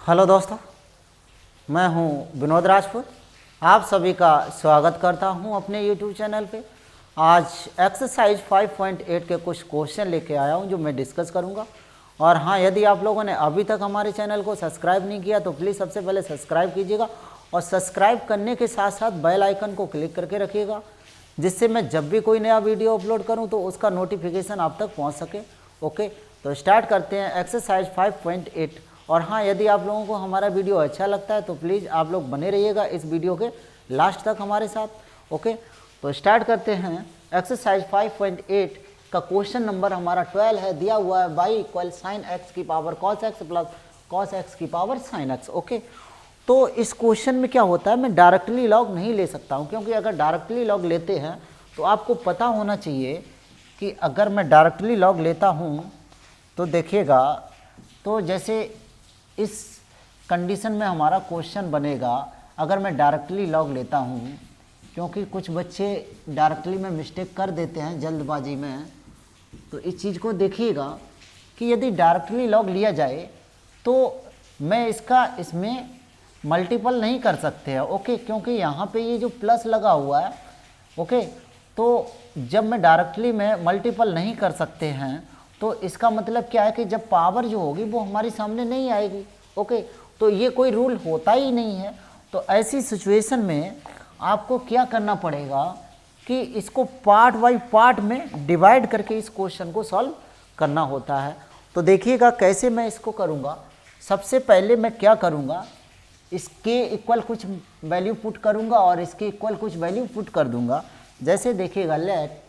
Hello दोस्तों, मैं हूं विनोद राजपूत। आप सभी का स्वागत करता हूं अपने यूट्यूब चैनल पे। आज एक्सरसाइज 5.8 के कुछ क्वेश्चन लेके आया हूं जो मैं डिस्कस करूंगा। और हाँ, यदि आप लोगों ने अभी तक हमारे चैनल को सब्सक्राइब नहीं किया तो प्लीज़ सबसे पहले सब्सक्राइब कीजिएगा और सब्सक्राइब करने के साथ साथ बेल आइकन को क्लिक करके रखिएगा, जिससे मैं जब भी कोई नया वीडियो अपलोड करूँ तो उसका नोटिफिकेशन आप तक पहुँच सके। ओके, तो स्टार्ट करते हैं एक्सरसाइज 5.8। और हाँ, यदि आप लोगों को हमारा वीडियो अच्छा लगता है तो प्लीज़ आप लोग बने रहिएगा इस वीडियो के लास्ट तक हमारे साथ। ओके, तो स्टार्ट करते हैं। एक्सरसाइज 5.8 का क्वेश्चन नंबर हमारा 12 है। दिया हुआ है y इक्वल साइन एक्स की power cos x plus cos x की पावर साइन एक्स। ओके, तो इस क्वेश्चन में क्या होता है, मैं डायरेक्टली लॉग नहीं ले सकता हूँ, क्योंकि अगर डायरेक्टली लॉग लेते हैं तो आपको पता होना चाहिए कि अगर मैं डायरेक्टली लॉग लेता हूँ तो देखिएगा, तो जैसे इस कंडीशन में हमारा क्वेश्चन बनेगा अगर मैं डायरेक्टली लॉग लेता हूँ, क्योंकि कुछ बच्चे डायरेक्टली में मिस्टेक कर देते हैं जल्दबाजी में। तो इस चीज़ को देखिएगा कि यदि डायरेक्टली लॉग लिया जाए तो मैं इसमें मल्टीपल नहीं कर सकते हैं। ओके, क्योंकि यहाँ पे ये जो प्लस लगा हुआ है, ओके, तो जब मैं डायरेक्टली में मल्टीपल नहीं कर सकते हैं तो इसका मतलब क्या है कि जब पावर जो होगी वो हमारी सामने नहीं आएगी। ओके, तो ये कोई रूल होता ही नहीं है। तो ऐसी सिचुएशन में आपको क्या करना पड़ेगा कि इसको पार्ट बाय पार्ट में डिवाइड करके इस क्वेश्चन को सॉल्व करना होता है। तो देखिएगा कैसे मैं इसको करूँगा। सबसे पहले मैं क्या करूँगा, इसके इक्वल कुछ वैल्यू पुट करूँगा और इसके इक्वल कुछ वैल्यू पुट कर दूँगा। जैसे देखिएगा, लेट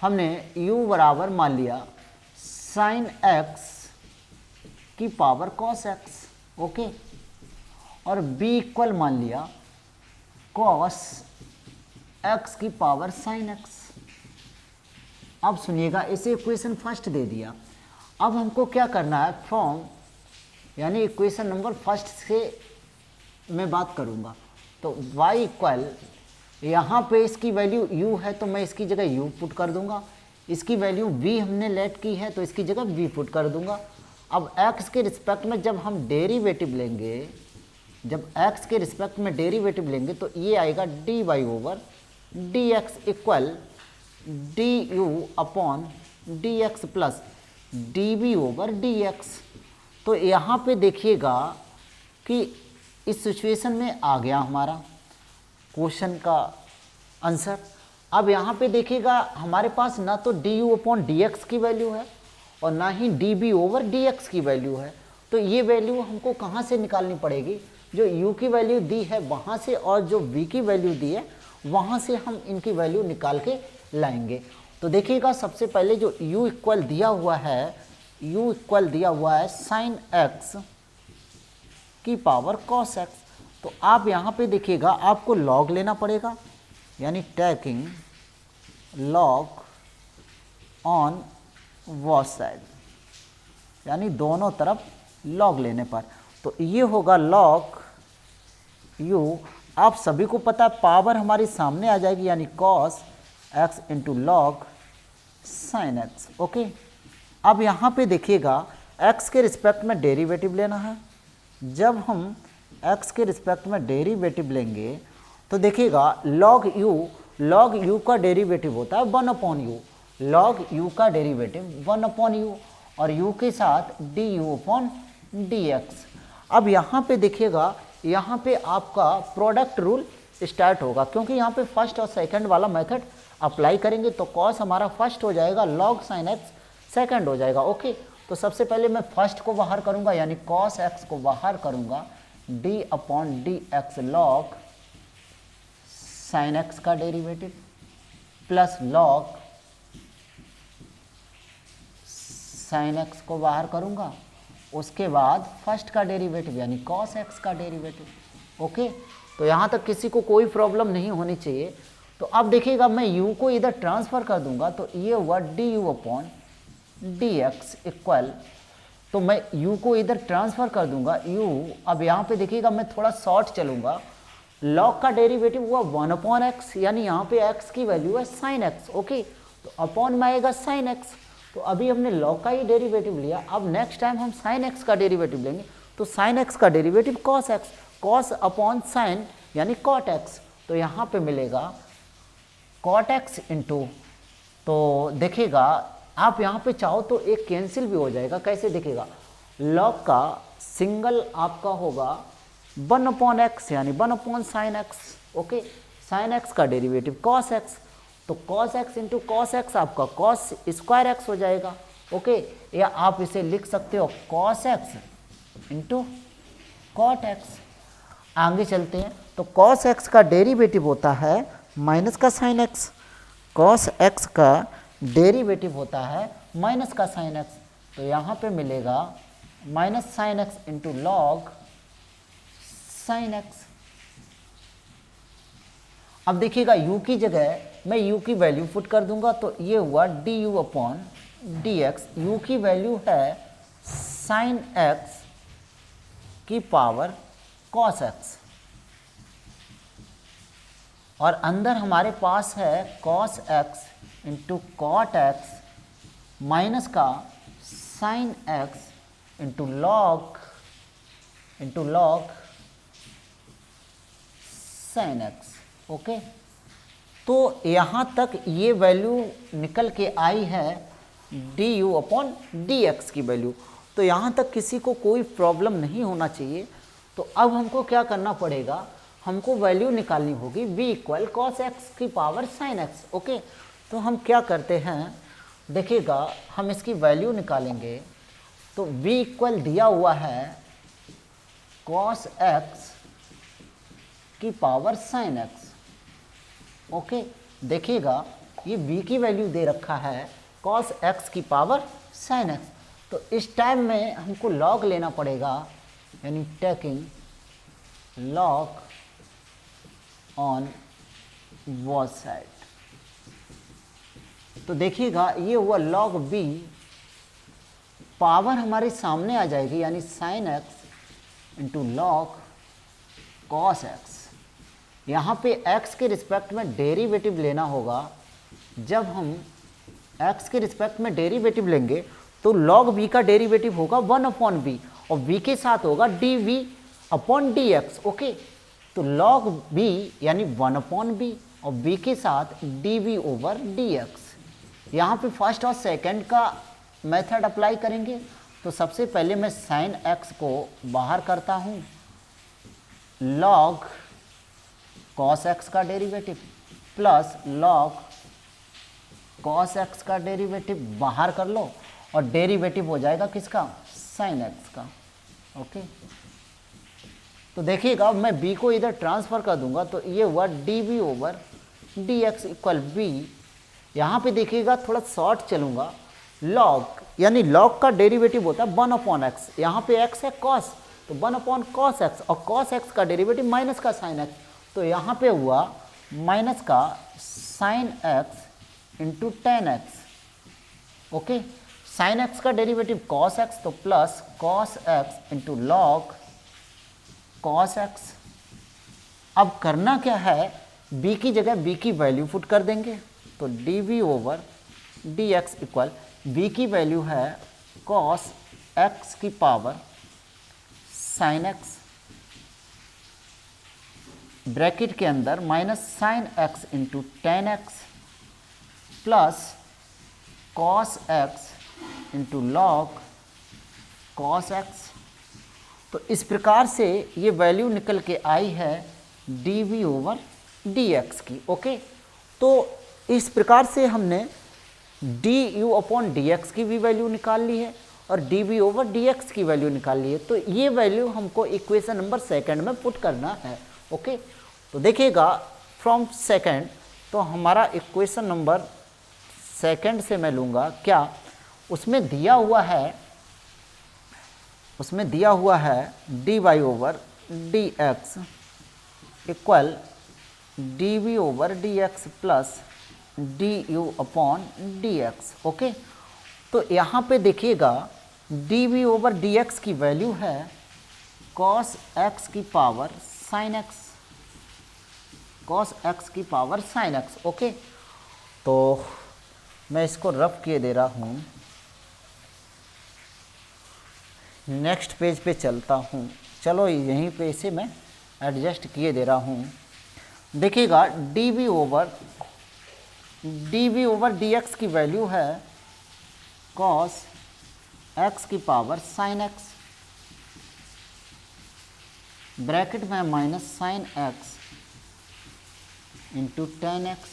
हमने u बराबर मान लिया साइन x की पावर कॉस x। ओके, और b इक्वल मान लिया कॉस x की पावर साइन x। अब सुनिएगा, इसे इक्वेशन फर्स्ट दे दिया। अब हमको क्या करना है, फ्रॉम यानी इक्वेशन नंबर फर्स्ट से मैं बात करूँगा। तो y इक्वल, यहाँ पे इसकी वैल्यू u है तो मैं इसकी जगह u पुट कर दूंगा। इसकी वैल्यू v हमने लेट की है तो इसकी जगह v पुट कर दूंगा। अब x के रिस्पेक्ट में जब हम डेरिवेटिव लेंगे, जब x के रिस्पेक्ट में डेरिवेटिव लेंगे तो ये आएगा dy over dx equal du upon dx plus dv over dx। तो यहाँ पे देखिएगा कि इस सिचुएशन में आ गया हमारा क्वेश्चन का आंसर। अब यहाँ पे देखिएगा हमारे पास ना तो du अपॉन dx की वैल्यू है और ना ही dv ओवर dx की वैल्यू है। तो ये वैल्यू हमको कहाँ से निकालनी पड़ेगी, जो u की वैल्यू दी है वहाँ से और जो v की वैल्यू दी है वहाँ से हम इनकी वैल्यू निकाल के लाएंगे। तो देखिएगा, सबसे पहले जो u इक्वल दिया हुआ है, u इक्वल दिया हुआ है साइन x की पावर कॉस x। तो आप यहाँ पे देखिएगा आपको लॉग लेना पड़ेगा, यानी taking log on both side, यानी दोनों तरफ लॉग लेने पर। तो ये होगा लॉग u। आप सभी को पता है पावर हमारी सामने आ जाएगी, यानी cos x into log sine x। Okay, अब यहाँ पे देखिएगा x के रिस्पेक्ट में डेरिवेटिव लेना है। जब हम x के रिस्पेक्ट में डेरिवेटिव लेंगे तो देखिएगा log u का डेरिवेटिव होता है 1 अपॉन यू। log u का डेरिवेटिव 1 अपॉन यू और u के साथ du अपॉन dx। अब यहाँ पे देखिएगा, यहाँ पे आपका प्रोडक्ट रूल स्टार्ट होगा, क्योंकि यहाँ पे फर्स्ट और सेकंड वाला मेथड अप्लाई करेंगे तो cos हमारा फर्स्ट हो जाएगा, log sin x सेकंड हो जाएगा। ओके, तो सबसे पहले मैं फर्स्ट को बाहर करूँगा, यानी cos x को बाहर करूँगा, d upon dx log sine x का derivative plus log sine x को बाहर करूँगा, उसके बाद फर्स्ट का डेरिवेटिव यानी cos x का डेरिवेटिव। ओके, तो यहाँ तक किसी को कोई प्रॉब्लम नहीं होनी चाहिए। तो अब देखिएगा, मैं u को इधर ट्रांसफ़र कर दूंगा तो ये हुआ du अपॉन dx इक्वल, तो मैं u को इधर ट्रांसफ़र कर दूंगा u। अब यहाँ पे देखिएगा मैं थोड़ा शॉर्ट चलूँगा, log का डेरिवेटिव हुआ 1 अपॉन x, यानी यहाँ पे x की वैल्यू है साइन x। ओके, तो अपॉन में आएगा साइन x। तो अभी हमने log का ही डेरिवेटिव लिया, अब नेक्स्ट टाइम हम साइन x का डेरिवेटिव लेंगे तो साइन एक्स का derivative cos x, cos upon sine यानी कॉट एक्स, तो यहाँ पे मिलेगा कॉट एक्स इंटू, तो देखिएगा आप यहाँ पे चाहो तो एक कैंसिल भी हो जाएगा, कैसे देखिएगा, लॉग का सिंगल आपका होगा 1/x यानी 1/sin x, okay, sine x का डेरिवेटिव कॉस एक्स, तो cos x into cos x आपका कॉस स्क्वायर एक्स हो जाएगा, ओके, या आप इसे लिख सकते हो cos x into cot x. आगे चलते हैं, तो कॉस एक्स का डेरिवेटिव होता है माइनस का साइन एक्स, कॉस एक्स का डेरिवेटिव होता है माइनस का साइन एक्स, तो यहाँ पे मिलेगा minus sine x into log sine x. अब देखिएगा u की जगह मैं u की वैल्यू पुट कर दूंगा, तो ये हुआ du upon d x, u की वैल्यू है साइन एक्स की पावर कॉस एक्स, और अंदर हमारे पास है cos x into cot x minus का sine x into log sine x, okay. तो यहाँ तक ये वैल्यू निकल के आई है d u upon d x की वैल्यू, तो यहाँ तक किसी को कोई प्रॉब्लम नहीं होना चाहिए। तो अब हमको क्या करना पड़ेगा, हमको वैल्यू निकालनी होगी v इक्वल कॉस एक्स की पावर साइन एक्स, ओके। तो हम क्या करते हैं, देखिएगा हम इसकी वैल्यू निकालेंगे, तो v इक्वल दिया हुआ है कॉस एक्स की पावर साइन एक्स, ओके। देखिएगा ये v की वैल्यू दे रखा है कॉस एक्स की पावर साइन एक्स, तो इस टाइम में हमको लॉग लेना पड़ेगा, यानी taking log on both side. तो देखिएगा ये हुआ लॉग b, पावर हमारे सामने आ जाएगी यानी sign x into log cos x. यहाँ पे x के रिस्पेक्ट में डेरिवेटिव लेना होगा, जब हम x के रिस्पेक्ट में डेरिवेटिव लेंगे तो log v का डेरिवेटिव होगा 1/b, और v के साथ होगा dv अपॉन dx, ओके। तो log b यानी 1/b और b के साथ dv ओवर dx। यहाँ पे फर्स्ट और सेकंड का मेथड अप्लाई करेंगे, तो सबसे पहले मैं साइन x को बाहर करता हूँ, log cos x का derivative plus log cos x का डेरिवेटिव बाहर कर लो, और डेरिवेटिव हो जाएगा किसका, साइन x का, ओके। तो देखिएगा मैं b को इधर ट्रांसफ़र कर दूंगा, तो ये हुआ dv over dx equal b। यहाँ पे देखिएगा थोड़ा शॉर्ट चलूँगा, log यानी log का डेरिवेटिव होता है 1/x, यहाँ पे x है cos, तो 1/cos x, और cos x का डेरिवेटिव माइनस का साइन x, तो यहाँ पे हुआ माइनस का sine x into tan x, okay. Sine x का डेरिवेटिव cos x, तो plus cos x into log cos x। अब करना क्या है, b की जगह b की वैल्यू पुट कर देंगे, तो dv over dx equal b की वैल्यू है cos x की पावर साइन x, ब्रैकेट के अंदर minus sine x into tan x plus cos x into log cos x। तो इस प्रकार से ये वैल्यू निकल के आई है dv ओवर dx की, ओके। तो इस प्रकार से हमने du अपॉन dx की भी वैल्यू निकाल ली है और dv ओवर dx की वैल्यू निकाल ली है। तो ये वैल्यू हमको इक्वेशन नंबर सेकंड में पुट करना है, ओके। तो देखिएगा फ्रॉम सेकंड, तो हमारा इक्वेशन नंबर सेकंड से मैं लूँगा क्या, उसमें दिया हुआ है dy over dx equal dv over dx plus du upon dx, okay. तो यहाँ पे देखिएगा dv ओवर dx की वैल्यू है cos x की power sin x, cos x की पावर sin x, ओके। तो मैं इसको रफ किए दे रहा हूँ, नेक्स्ट पेज पे चलता हूँ। चलो यहीं पे इसे मैं एडजस्ट किए दे रहा हूँ। देखिएगा d v over d x की वैल्यू है कॉस एक्स की पावर साइन एक्स, ब्रैकेट में minus sine x into tan x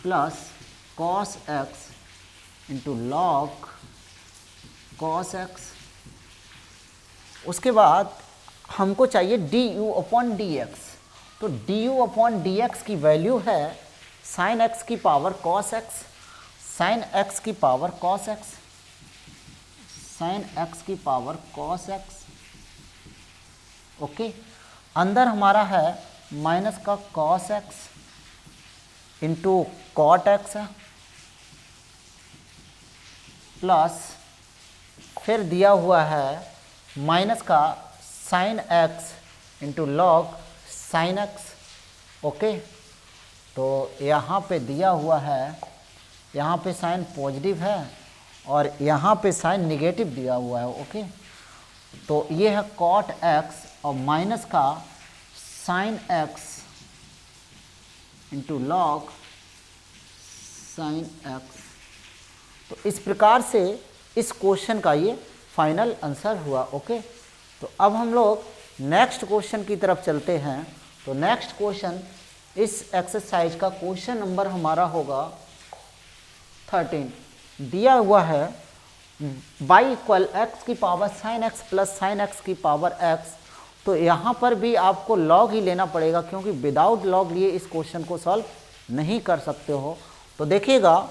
plus cos x into log cos x. उसके बाद हमको चाहिए d u upon d x. तो d u upon d x की वैल्यू है साइन एक्स की power cos x, sine x की power cos x, sine x की पावर कॉस एक्स। ओके, अंदर हमारा है माइनस का cos x into cot x है, प्लस फिर दिया हुआ है माइनस का sine x into log sine x. Okay, तो यहाँ पे दिया हुआ है, यहाँ पे साइन पॉजिटिव है और यहाँ पे साइन निगेटिव दिया हुआ है। ओके, तो ये है कॉट एक्स और माइनस का sine x into log sine x. तो इस प्रकार से इस क्वेश्चन का ये फाइनल आंसर हुआ। ओके, तो अब हम लोग नेक्स्ट क्वेश्चन की तरफ चलते हैं। तो नेक्स्ट क्वेश्चन इस एक्सरसाइज का क्वेश्चन नंबर हमारा होगा 13। दिया हुआ है y इक्वल एक्स की power sine x plus sign x की पावर एक्स। तो यहाँ पर भी आपको लॉग ही लेना पड़ेगा क्योंकि विदाउट लॉग लिए इस क्वेश्चन को सॉल्व नहीं कर सकते हो। तो देखिएगा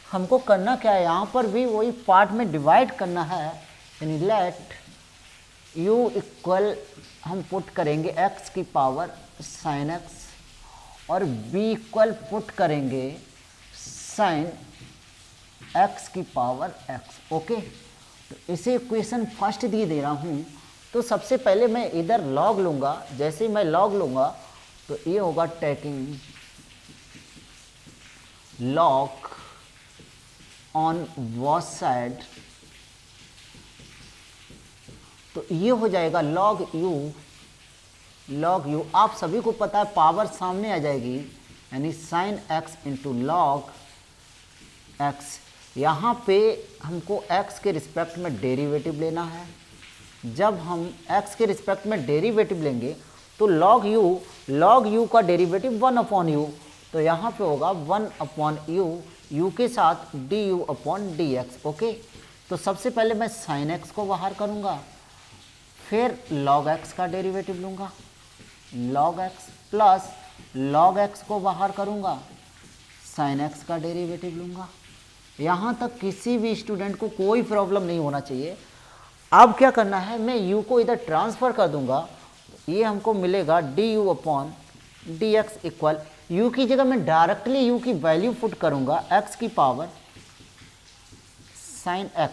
हमको करना क्या है, यहाँ पर भी वही पार्ट में डिवाइड करना है। यानी लेट u इक्वल हम पुट करेंगे x की पावर साइन x और b इक्वल पुट करेंगे साइन x की पावर x। ओके, तो इसे इक्वेशन फर्स्ट दिए दे रहा हूँ। तो सबसे पहले मैं इधर लॉग लूँगा। जैसे ही मैं लॉग लूँगा तो ये होगा taking log on both side. तो ये हो जाएगा लॉग यू। आप सभी को पता है पावर सामने आ जाएगी, यानी sign x into log x. यहाँ पे हमको x के रिस्पेक्ट में डेरिवेटिव लेना है। जब हम x के रिस्पेक्ट में डेरिवेटिव लेंगे तो लॉग यू का डेरिवेटिव 1 अपॉन यू। तो यहाँ पे होगा 1 अपॉन यू के साथ D u upon d x. Okay, तो सबसे पहले मैं साइन एक्स को बाहर करूँगा, फिर लॉग एक्स का डेरिवेटिव लूँगा, log x plus log x को बाहर करूँगा, साइन एक्स का डेरिवेटिव लूँगा। यहाँ तक किसी भी स्टूडेंट को कोई प्रॉब्लम नहीं होना चाहिए। अब क्या करना है, मैं u को इधर ट्रांसफ़र कर दूँगा। ये हमको मिलेगा d u upon d x equal u की जगह मैं डायरेक्टली u की वैल्यू पुट करूँगा x की पावर साइन x।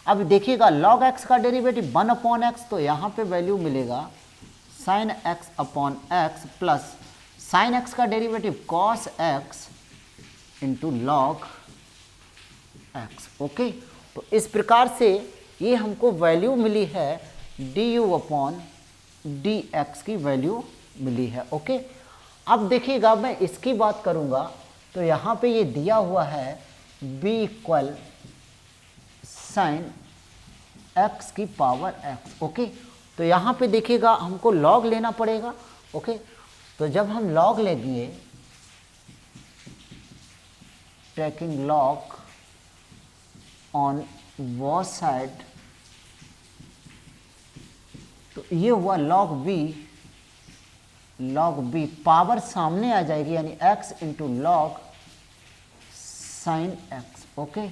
अब देखिएगा लॉग x का डेरिवेटिव 1 अपॉन एक्स, तो यहाँ पे वैल्यू मिलेगा sine x upon x plus sine x का derivative cos x into log x। Okay, तो इस प्रकार से ये हमको वैल्यू मिली है d u upon d x की वैल्यू मिली है। ओके, अब देखिएगा मैं इसकी बात करूँगा तो यहाँ पे ये दिया हुआ है b इक्वल साइन x की पावर x। ओके, तो यहाँ पे देखिएगा हमको लॉग लेना पड़ेगा। ओके, तो जब हम लॉग लेंगे taking log on both side, तो ये हुआ लॉग b पावर सामने आ जाएगी यानी x into log sine x। Okay,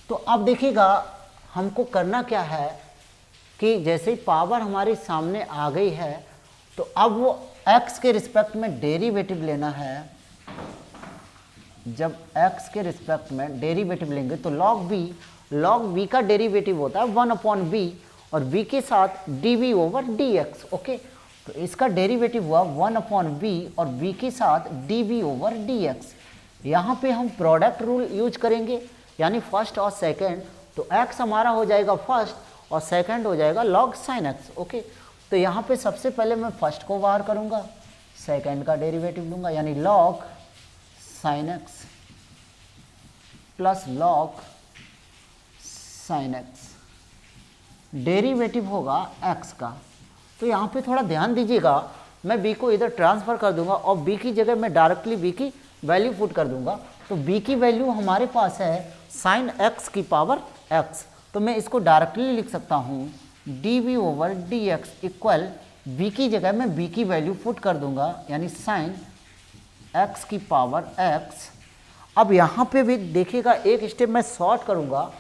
तो अब देखिएगा हमको करना क्या है कि जैसे ही पावर हमारी सामने आ गई है तो अब वो x के रिस्पेक्ट में डेरिवेटिव लेना है। जब x के रिस्पेक्ट में डेरिवेटिव लेंगे तो लॉग v का डेरिवेटिव होता है 1 अपॉन b और v के साथ dv ओवर dx। ओके, तो इसका डेरिवेटिव हुआ 1 अपॉन b और v के साथ dv ओवर dx। यहाँ पे हम प्रोडक्ट रूल यूज करेंगे यानी फर्स्ट और सेकंड। तो x हमारा हो जाएगा फर्स्ट और सेकंड हो जाएगा log sin x। ओके, तो यहाँ पे सबसे पहले मैं फर्स्ट को बाहर करूँगा, सेकंड का डेरिवेटिव लूँगा, यानी log sin x plus log sin x, derivative होगा x का। तो यहाँ पे थोड़ा ध्यान दीजिएगा, मैं b को इधर ट्रांसफ़र कर दूंगा और b की जगह मैं डायरेक्टली b की वैल्यू पुट कर दूंगा। तो b की वैल्यू हमारे पास है sin x की पावर x, तो मैं इसको डायरेक्टली लिख सकता हूँ dv over dx equal b की जगह मैं b की वैल्यू पुट कर दूंगा, यानी sin x की पावर x। अब यहाँ पे भी देखिएगा, एक स्टेप मैं शॉर्ट करूँगा।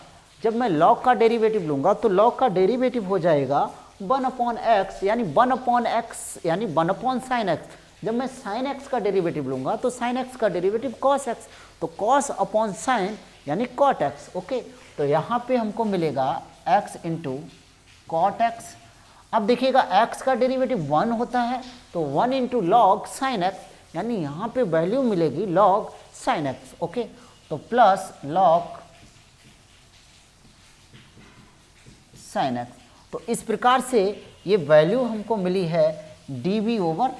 जब मैं log का डेरिवेटिव लूँगा तो log का डेरिवेटिव हो जाएगा 1/x, यानी 1/x यानी 1/sin x। जब मैं sin x का डेरिवेटिव लूँगा तो sin x का डेरिवेटिव cos x, तो cos अपॉन sin यानी cot x। ओके, तो यहाँ पे हमको मिलेगा x इंटू cot x। अब देखिएगा x का डेरिवेटिव 1 होता है, तो 1 इंटू लॉग साइन x, यानी यहाँ पे वैल्यू मिलेगी log sin x। ओके, तो प्लस log sin x। तो इस प्रकार से ये वैल्यू हमको मिली है dv ओवर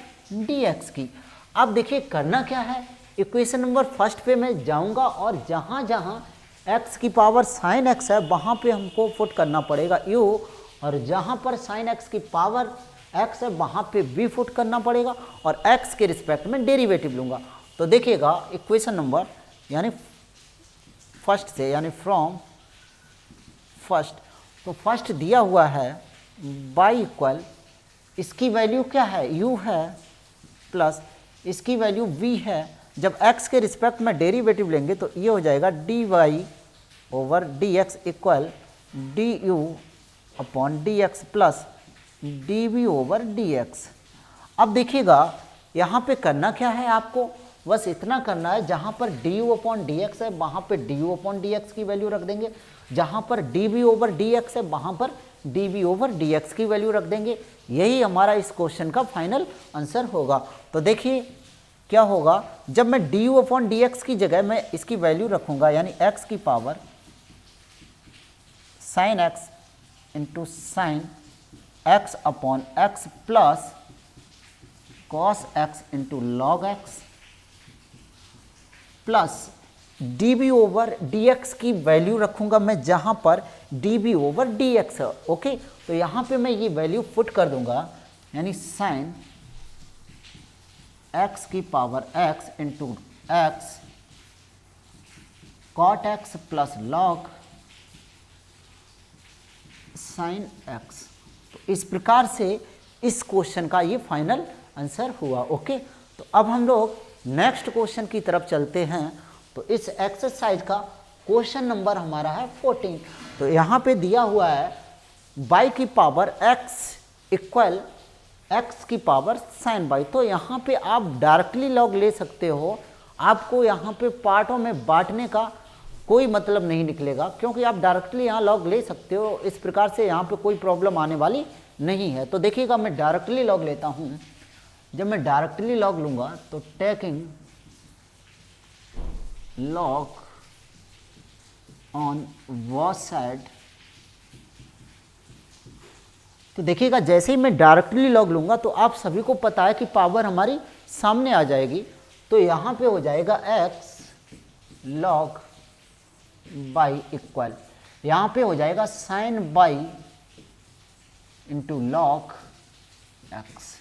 dx की। अब देखिए करना क्या है, इक्वेशन नंबर फर्स्ट पे मैं जाऊंगा और जहाँ जहाँ x की पावर sin x है वहाँ पे हमको पुट करना पड़ेगा u, और जहाँ पर sin x की पावर x है वहाँ पे v पुट करना पड़ेगा, और x के रिस्पेक्ट में डेरिवेटिव लूँगा। तो देखिएगा इक्वेशन नंबर यानी फर्स्ट से, यानी फ्रॉम फर्स्ट, तो फर्स्ट दिया हुआ है y इक्वल, इसकी वैल्यू क्या है u है, प्लस इसकी वैल्यू v है। जब x के रिस्पेक्ट में डेरिवेटिव लेंगे तो ये हो जाएगा dy over dx equal du upon dx plus dv over dx। अब देखिएगा यहाँ पे करना क्या है, आपको बस इतना करना है, जहाँ पर du अपॉन dx है वहाँ पे du अपॉन dx की वैल्यू रख देंगे, जहाँ पर dv ओवर dx है वहाँ पर dv ओवर dx की वैल्यू रख देंगे। यही हमारा इस क्वेश्चन का फाइनल आंसर होगा। तो देखिए क्या होगा, जब मैं du अपॉन dx की जगह मैं इसकी वैल्यू रखूँगा, यानी x की power sine x into sine x upon x plus cos x into log x plus dv over dx की वैल्यू रखूंगा मैं जहां पर dv ओवर dx है। ओके, तो यहां पे मैं ये वैल्यू पुट कर दूंगा, यानी साइन x की power x into x cot x plus log sine x। तो इस प्रकार से इस क्वेश्चन का ये फाइनल आंसर हुआ। ओके, तो अब हम लोग नेक्स्ट क्वेश्चन की तरफ चलते हैं। तो इस एक्सरसाइज का क्वेश्चन नंबर हमारा है 14। तो यहाँ पे दिया हुआ है y की पावर x इक्वल x की पावर साइन y। तो यहाँ पे आप डायरेक्टली लॉग ले सकते हो, आपको यहाँ पे पार्टों में बांटने का कोई मतलब नहीं निकलेगा, क्योंकि आप डायरेक्टली यहाँ लॉग ले सकते हो। इस प्रकार से यहाँ पे कोई प्रॉब्लम आने वाली नहीं है। तो देखिएगा मैं डायरेक्टली लॉग लेता हूँ। जब मैं डायरेक्टली लॉग लूँगा तो taking log on was side, तो देखिएगा जैसे ही मैं डायरेक्टली लॉग लूँगा तो आप सभी को पता है कि पावर हमारी सामने आ जाएगी। तो यहाँ पे हो जाएगा x log y इक्वल, यहाँ पे हो जाएगा sine y into log x।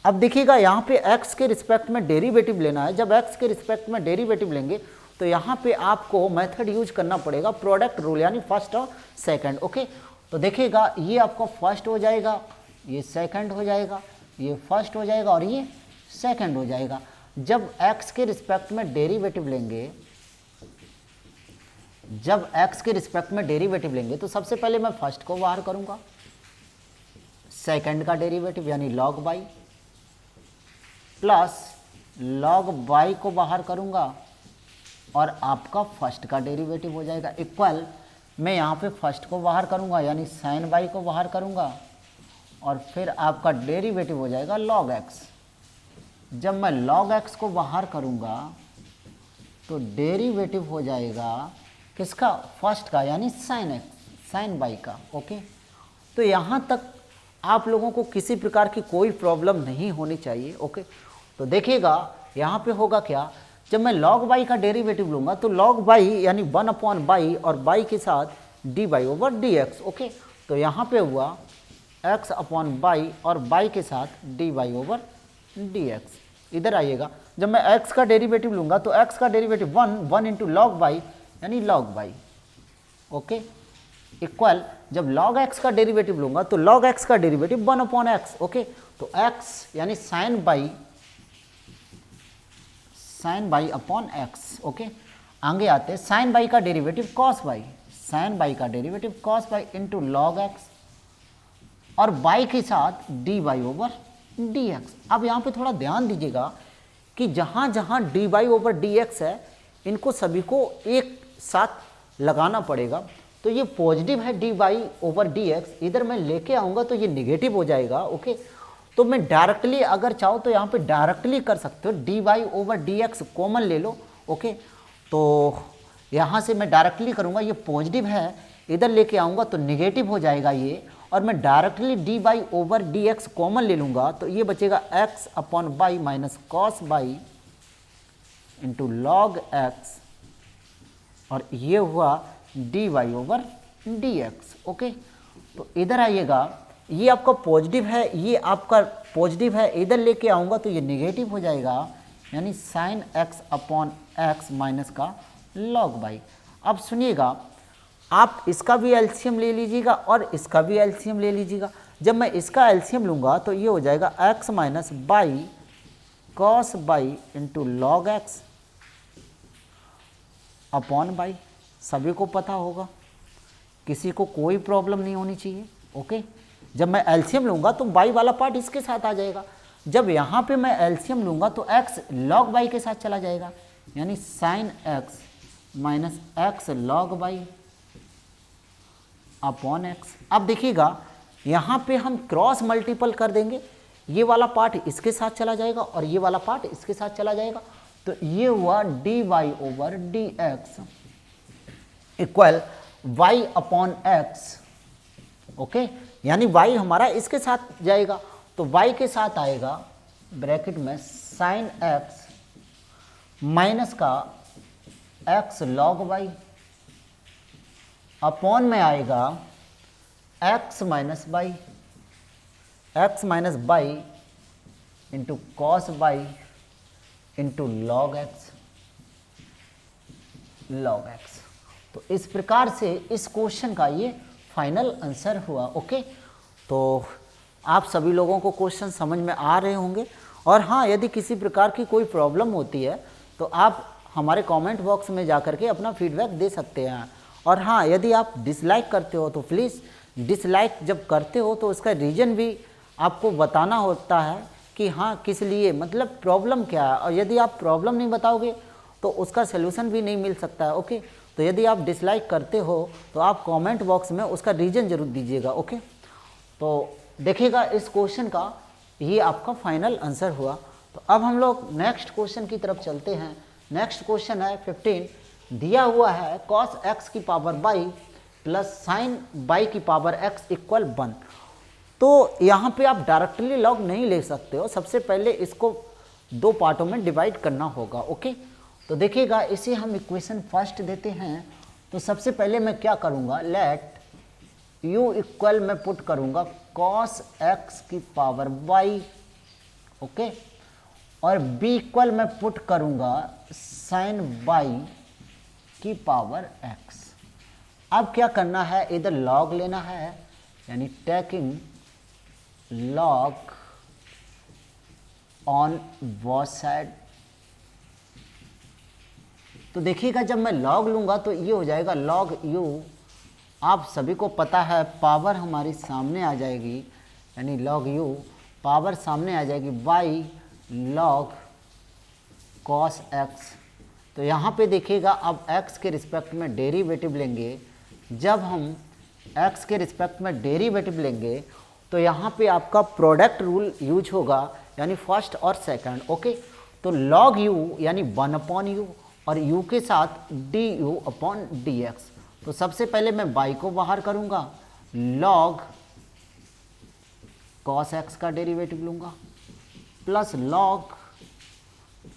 अब देखिएगा यहाँ पे x के रिस्पेक्ट में डेरिवेटिव लेना है। जब x के रिस्पेक्ट में डेरिवेटिव लेंगे तो यहाँ पे आपको मेथड यूज करना पड़ेगा प्रोडक्ट रूल, यानी फर्स्ट और सेकंड। ओके, तो देखिएगा ये आपका फर्स्ट हो जाएगा, ये सेकंड हो जाएगा, ये फर्स्ट हो जाएगा और ये सेकंड हो जाएगा। जब x के रिस्पेक्ट में डेरिवेटिव लेंगे, जब x के रिस्पेक्ट में डेरिवेटिव लेंगे तो सबसे पहले मैं फर्स्ट को बाहर करूँगा, सेकंड का डेरिवेटिव यानी log y plus log y को बाहर करूँगा और आपका फर्स्ट का डेरिवेटिव हो जाएगा इक्वल, मैं यहाँ पे फर्स्ट को बाहर करूँगा यानी साइन y को बाहर करूँगा और फिर आपका डेरिवेटिव हो जाएगा log x। जब मैं log x को बाहर करूँगा तो डेरिवेटिव हो जाएगा किसका, फर्स्ट का यानी साइन x साइन y का। ओके, तो यहाँ तक आप लोगों को किसी प्रकार की कोई प्रॉब्लम नहीं होनी चाहिए। ओके, तो देखिएगा यहाँ पे होगा क्या, जब मैं log बाई का डेरिवेटिव लूँगा तो log बाई यानी 1 अपॉन बाई और बाई के साथ d y over d x. Okay, तो यहाँ पे हुआ x अपॉन बाई और बाई के साथ d y over d x. इधर आइएगा, जब मैं x का डेरिवेटिव लूँगा तो x का डेरिवेटिव 1 इंटू लॉग बाई यानी log बाई। ओके, इक्वल जब log x का डेरिवेटिव लूँगा तो log x का डेरिवेटिव 1 अपॉन एक्स। ओके, तो x यानी sine y upon x. Okay, आगे आते हैं, साइन बाई का derivative cos y, sine y का derivative cos y into log x और बाई के साथ d y over d x. अब यहाँ पे थोड़ा ध्यान दीजिएगा कि जहाँ जहाँ D y over d x है इनको सभी को एक साथ लगाना पड़ेगा। तो ये पॉजिटिव है D y over d x, इधर मैं लेके आऊँगा तो ये निगेटिव हो जाएगा। ओके, तो मैं डायरेक्टली अगर चाहो तो यहाँ पे डायरेक्टली कर सकते हो, D y over d x common ले लो। ओके, तो यहाँ से मैं डायरेक्टली करूँगा, ये पॉजिटिव है, इधर लेके आऊँगा तो निगेटिव हो जाएगा ये, और मैं directly d y over d x common ले लूँगा तो ये बचेगा x upon y minus cos y into log x और ये हुआ d y over d x. Okay, तो इधर आइएगा, ये आपका पॉजिटिव है, ये आपका पॉजिटिव है, इधर लेके आऊँगा तो ये नेगेटिव हो जाएगा यानी sine x upon x minus का लॉग बाई। अब सुनिएगा, आप इसका भी एलसीएम ले लीजिएगा और इसका भी एलसीएम ले लीजिएगा। जब मैं इसका एलसीएम लूँगा तो ये हो जाएगा x minus by cos y into log x upon by. सभी को पता होगा, किसी को कोई प्रॉब्लम नहीं होनी चाहिए। ओके, जब मैं एलसीएम लूँगा तो बाई वाला पार्ट इसके साथ आ जाएगा, जब यहाँ पे मैं एलसीएम लूँगा तो एक्स लॉग बाई के साथ चला जाएगा यानी sine x minus x log by upon x. अब देखिएगा, यहाँ पे हम क्रॉस मल्टीपल कर देंगे, ये वाला पार्ट इसके साथ चला जाएगा और ये वाला पार्ट इसके साथ चला जाएगा, तो ये हुआ d y over d x equal y upon x. Okay, यानी वाई हमारा इसके साथ जाएगा तो वाई के साथ आएगा ब्रैकेट में साइन एक्स माइनस का एक्स लॉग वाई अपॉन में आएगा x minus y into cos y into log x. तो इस प्रकार से इस क्वेश्चन का ये फाइनल आंसर हुआ। ओके, तो आप सभी लोगों को क्वेश्चन समझ में आ रहे होंगे, और हाँ, यदि किसी प्रकार की कोई प्रॉब्लम होती है तो आप हमारे कमेंट बॉक्स में जा कर के अपना फीडबैक दे सकते हैं। और हाँ, यदि आप डिसलाइक करते हो तो प्लीज़ डिसलाइक जब करते हो तो उसका रीज़न भी आपको बताना होता है कि हाँ किस लिए, मतलब प्रॉब्लम क्या है, और यदि आप प्रॉब्लम नहीं बताओगे तो उसका सलूशन भी नहीं मिल सकता है। ओके, तो यदि आप डिसलाइक करते हो तो आप कमेंट बॉक्स में उसका रीज़न जरूर दीजिएगा। ओके, तो देखिएगा इस क्वेश्चन का ये आपका फाइनल आंसर हुआ। तो अब हम लोग नेक्स्ट क्वेश्चन की तरफ चलते हैं। नेक्स्ट क्वेश्चन है 15, दिया हुआ है cos x की power by plus sign y की पावर x इक्वल 1। तो यहाँ पे आप डायरेक्टली लॉग नहीं ले सकते हो, सबसे पहले इसको दो पार्टों में डिवाइड करना होगा। ओके, तो देखिएगा, इसे हम इक्वेशन फर्स्ट देते हैं। तो सबसे पहले मैं क्या करूँगा, लेट u इक्वल मैं पुट करूँगा cos x की पावर बाई। ओके, और b इक्वल मैं पुट करूँगा साइन बाई की पावर x। अब क्या करना है, इधर लॉग लेना है यानी taking log on both side. तो देखिएगा, जब मैं लॉग लूँगा तो ये हो जाएगा लॉग u, आप सभी को पता है पावर हमारी सामने आ जाएगी यानी लॉग u, पावर सामने आ जाएगी बाई लॉग cos x। तो यहाँ पे देखिएगा, अब x के रिस्पेक्ट में डेरिवेटिव लेंगे, जब हम x के रिस्पेक्ट में डेरिवेटिव लेंगे तो यहाँ पे आपका प्रोडक्ट रूल यूज होगा यानी फर्स्ट और सेकंड। ओके, तो log u यानी 1 अपॉन u और u के साथ du अपॉन dx। तो सबसे पहले मैं बाई को बाहर करूँगा, log कॉस एक्स का डेरिवेटिव लूँगा प्लस लॉग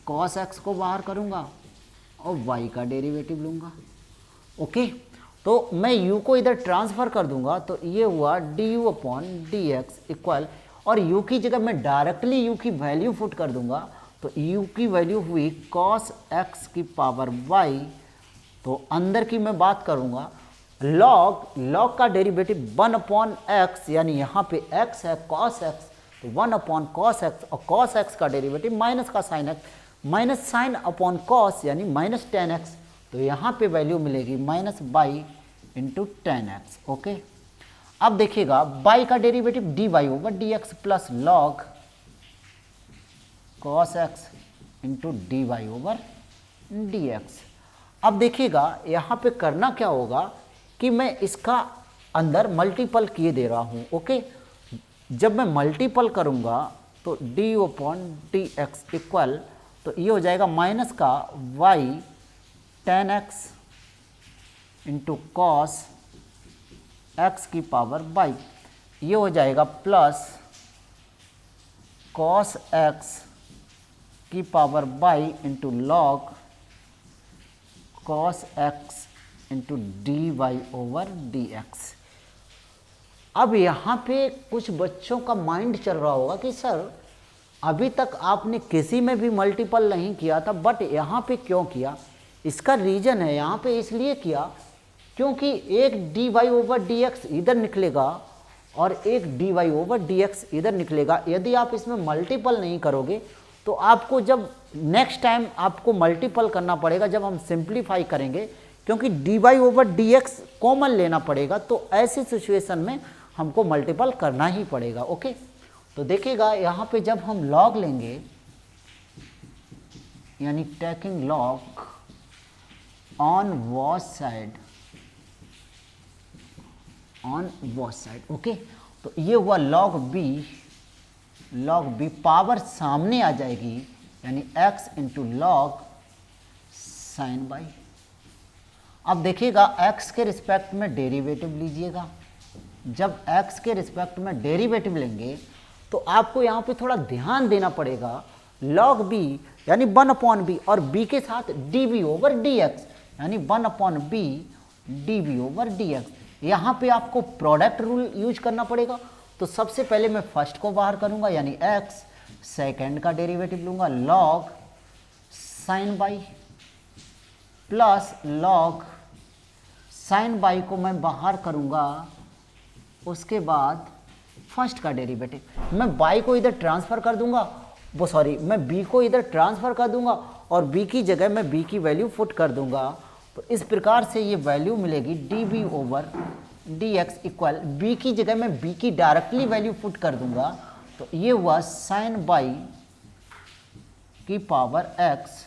कॉस एक्स को बाहर करूँगा और y का डेरिवेटिव लूँगा। ओके, तो मैं u को इधर ट्रांसफ़र कर दूंगा तो ये हुआ du upon d x equal, और u की जगह मैं डायरेक्टली u की वैल्यू पुट कर दूंगा तो u की वैल्यू हुई cos x की पावर y। तो अंदर की मैं बात करूंगा log का डेरिवेटिव 1 अपॉन एक्स, यानी यहाँ पे x है cos x, तो 1 अपॉन cos x, और cos x का डेरिवेटिव माइनस का sine x, minus sine upon cos यानी माइनस टेन एक्स, तो यहाँ पे वैल्यू मिलेगी minus y into tan x. Okay, अब देखिएगा बाई का derivative d y over d x plus log cos x into d y over d x. अब देखिएगा यहाँ पे करना क्या होगा कि मैं इसका अंदर मल्टीपल किए दे रहा हूँ। ओके, जब मैं मल्टीपल करूँगा तो d upon d x equal, तो ये हो जाएगा माइनस का y tan x into cos x की पावर बाई, ये हो जाएगा प्लस कॉस एक्स की power y into log cos x into d y over d x. अब यहाँ पे कुछ बच्चों का माइंड चल रहा होगा कि सर अभी तक आपने किसी में भी मल्टीपल नहीं किया था, बट यहाँ पे क्यों किया? इसका रीज़न है, यहाँ पे इसलिए किया क्योंकि एक d y over d x इधर निकलेगा और एक d y over d x इधर निकलेगा। यदि आप इसमें मल्टीपल नहीं करोगे तो आपको जब नेक्स्ट टाइम आपको मल्टीपल करना पड़ेगा जब हम सिंप्लीफाई करेंगे, क्योंकि d y over d x common लेना पड़ेगा, तो ऐसी सिचुएशन में हमको मल्टीपल करना ही पड़ेगा। ओके, तो देखिएगा यहाँ पे जब हम लॉग लेंगे यानी taking log on watch side, okay, तो ये हुआ लॉग बी पावर सामने आ जाएगी यानी x into log sine by. अब देखिएगा x के रिस्पेक्ट में डेरिवेटिव लीजिएगा। जब x के रिस्पेक्ट में डेरिवेटिव लेंगे तो आपको यहाँ पे थोड़ा ध्यान देना पड़ेगा। लॉग b यानी 1 अपॉन बी और b के साथ d b over d x यानी 1 upon b d b over d x. यहाँ पे आपको प्रोडक्ट रूल यूज करना पड़ेगा। तो सबसे पहले मैं फर्स्ट को बाहर करूँगा यानी x, सेकेंड का डेरिवेटिव लूँगा log sine by plus log sine by को मैं बाहर करूँगा, उसके बाद फर्स्ट का डेरिवेटिव मैं बाई को इधर ट्रांसफ़र कर दूंगा, मैं बी को इधर ट्रांसफ़र कर दूंगा और बी की जगह मैं बी की वैल्यू पुट कर दूंगा। तो इस प्रकार से ये वैल्यू मिलेगी d b over d x equal, b की जगह मैं बी की डायरेक्टली वैल्यू पुट कर दूंगा, तो ये हुआ साइन बाई की पावर एक्स।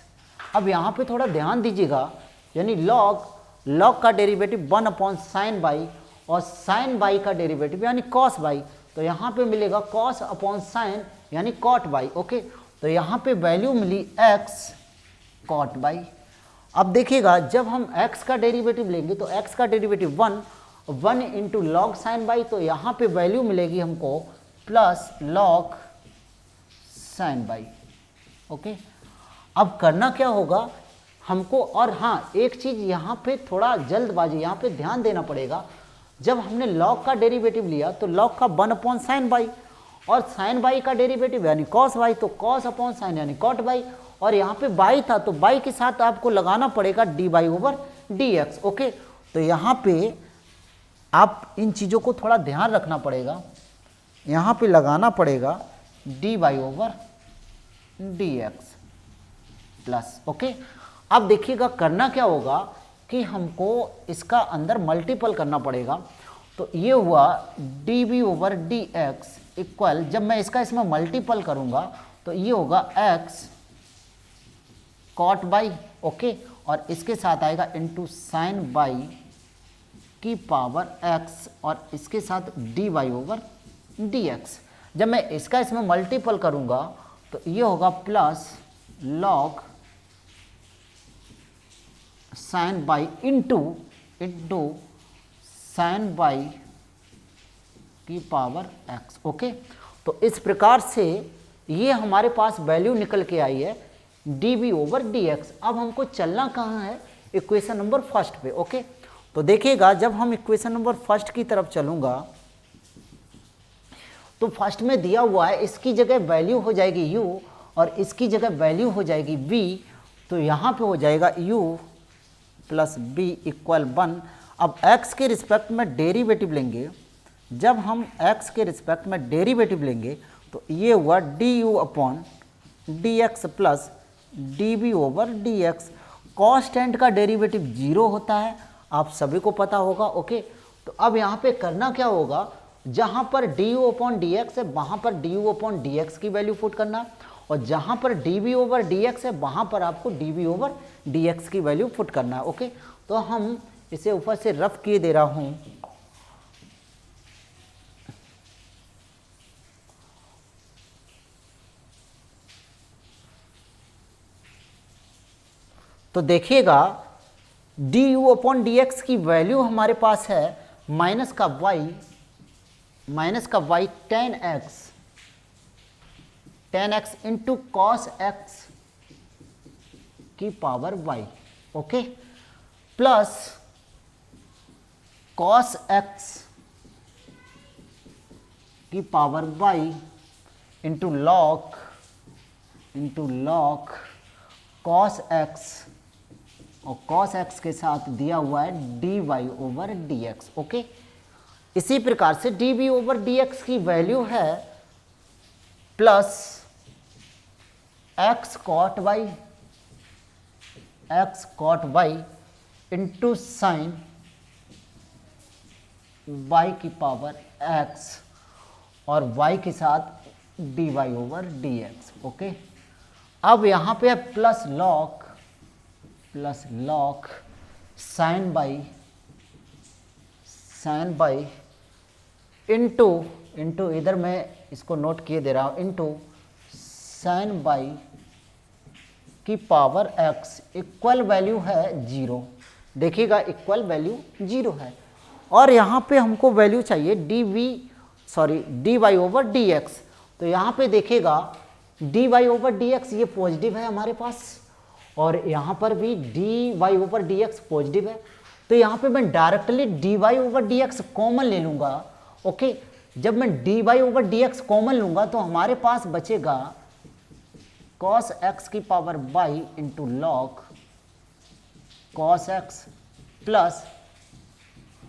अब यहाँ पे थोड़ा ध्यान दीजिएगा, यानी लॉग का डेरिवेटिव 1 अपॉन साइन बाई और साइन बाई का डेरिवेटिव यानी कॉस बाई, तो यहाँ पे मिलेगा कॉस अपॉन साइन यानी कॉट बाई। ओके, तो यहाँ पे वैल्यू मिली x कॉट बाई। अब देखिएगा जब हम x का डेरिवेटिव लेंगे तो x का derivative 1 into log sine by, तो यहाँ पे वैल्यू मिलेगी हमको plus log sine by. Okay, अब करना क्या होगा हमको, और हाँ एक चीज़ यहाँ पे थोड़ा जल्दबाजी, यहाँ पे ध्यान देना पड़ेगा। जब हमने लॉग का डेरिवेटिव लिया तो लॉग का 1 अपॉन साइन बाई और साइन बाई का डेरिवेटिव यानी कॉस बाई, तो कॉस अपॉन साइन यानी कॉट बाई, और यहाँ पे बाई था तो बाई के साथ आपको लगाना पड़ेगा D y over d x. Okay, तो यहाँ पे आप इन चीज़ों को थोड़ा ध्यान रखना पड़ेगा, यहाँ पे लगाना पड़ेगा D y over d x plus. Okay, अब देखिएगा करना क्या होगा कि हमको इसका अंदर मल्टीपल करना पड़ेगा। तो ये हुआ d b over d x equal, जब मैं इसमें मल्टीपल करूँगा तो ये होगा x कॉट बाई। ओके, और इसके साथ आएगा इंटू साइन बाई की पावर x और इसके साथ d y over d x. जब मैं इसमें मल्टीपल करूँगा तो ये होगा plus log sine y into sine y की पावर x। ओके, तो इस प्रकार से ये हमारे पास वैल्यू निकल के आई है dv/dx। अब हमको चलना कहाँ है, इक्वेशन नंबर फर्स्ट पे। ओके, तो देखिएगा जब हम इक्वेशन नंबर फर्स्ट की तरफ चलूँगा तो फर्स्ट में दिया हुआ है इसकी जगह वैल्यू हो जाएगी u और इसकी जगह वैल्यू हो जाएगी v, तो यहाँ पे हो जाएगा u प्लस b इक्वल 1। अब x के रिस्पेक्ट में डेरिवेटिव लेंगे, जब हम x के रिस्पेक्ट में डेरिवेटिव लेंगे तो ये हुआ du/dx प्लस dv/dx। कांस्टेंट का डेरिवेटिव 0 होता है, आप सभी को पता होगा। ओके, तो अब यहाँ पे करना क्या होगा, जहाँ पर du/dx है वहाँ पर du/dx की वैल्यू पुट करना, और जहाँ पर dv/dx है वहाँ पर आपको dv/dx की वैल्यू पुट करना है। ओके, तो हम इसे ऊपर से रफ किए दे रहा हूँ। तो देखिएगा du/dx की वैल्यू हमारे पास है माइनस का y tan x into cos x की power y। Okay, plus cos x की power y into log cos x, और कॉस एक्स के साथ दिया हुआ है dy/dx। ओके, इसी प्रकार से dv/dx की वैल्यू है plus x cot y into sine y की पावर x और y के साथ dy/dx। ओके, अब यहाँ पे है plus log sine y into इधर मैं इसको नोट किए दे रहा हूँ, इंटू साइन बाई की पावर x इक्वल वैल्यू है 0। देखिएगा इक्वल वैल्यू 0 है, और यहाँ पे हमको वैल्यू चाहिए dy/dx। तो यहाँ पे देखिएगा dy/dx ये पॉजिटिव है हमारे पास, और यहाँ पर भी dy/dx पॉजिटिव है, तो यहाँ पे मैं डायरेक्टली dy/dx कॉमन ले लूँगा। ओके, जब मैं dy/dx कॉमन लूँगा तो हमारे पास बचेगा cos x की power y into log cos x plus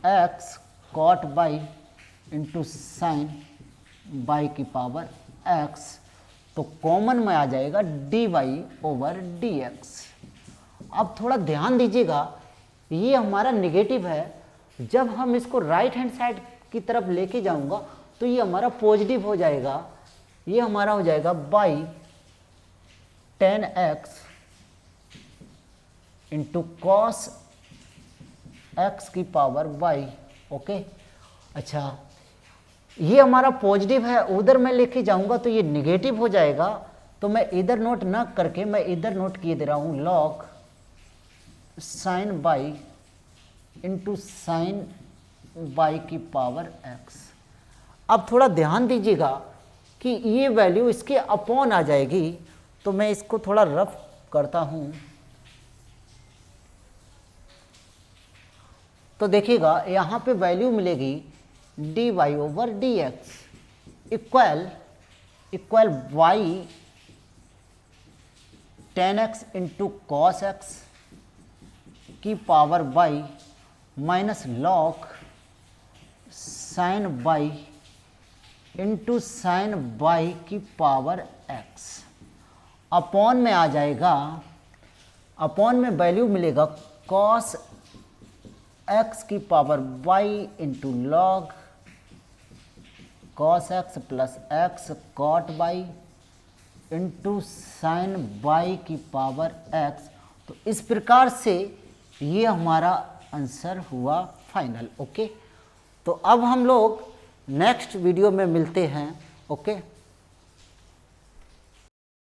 x cot y into sine y की पावर x, तो कॉमन में आ जाएगा dy/dx। अब थोड़ा ध्यान दीजिएगा, ये हमारा नेगेटिव है, जब हम इसको राइट हैंड साइड की तरफ लेके जाऊंगा तो ये हमारा पॉजिटिव हो जाएगा, ये हमारा हो जाएगा by tan x into cos x की पावर y। ओके, अच्छा ये हमारा पॉजिटिव है, उधर मैं लेके जाऊंगा तो ये नेगेटिव हो जाएगा, तो मैं इधर नोट ना करके मैं इधर नोट किए दे रहा हूँ log sine y into sine y की पावर x। अब थोड़ा ध्यान दीजिएगा कि ये वैल्यू इसके अपॉन आ जाएगी, तो मैं इसको थोड़ा रफ करता हूँ। तो देखिएगा यहाँ पे वैल्यू मिलेगी dy/dx equal y tan x into cos x की power y minus log sine y into sine y की पावर x। अपॉन में आ जाएगा, अपॉन में वैल्यू मिलेगा cos x की power y into log cos x plus x cot y into sine y की power x। तो इस प्रकार से ये हमारा आंसर हुआ फाइनल। ओके, तो अब हम लोग नेक्स्ट वीडियो में मिलते हैं। ओके।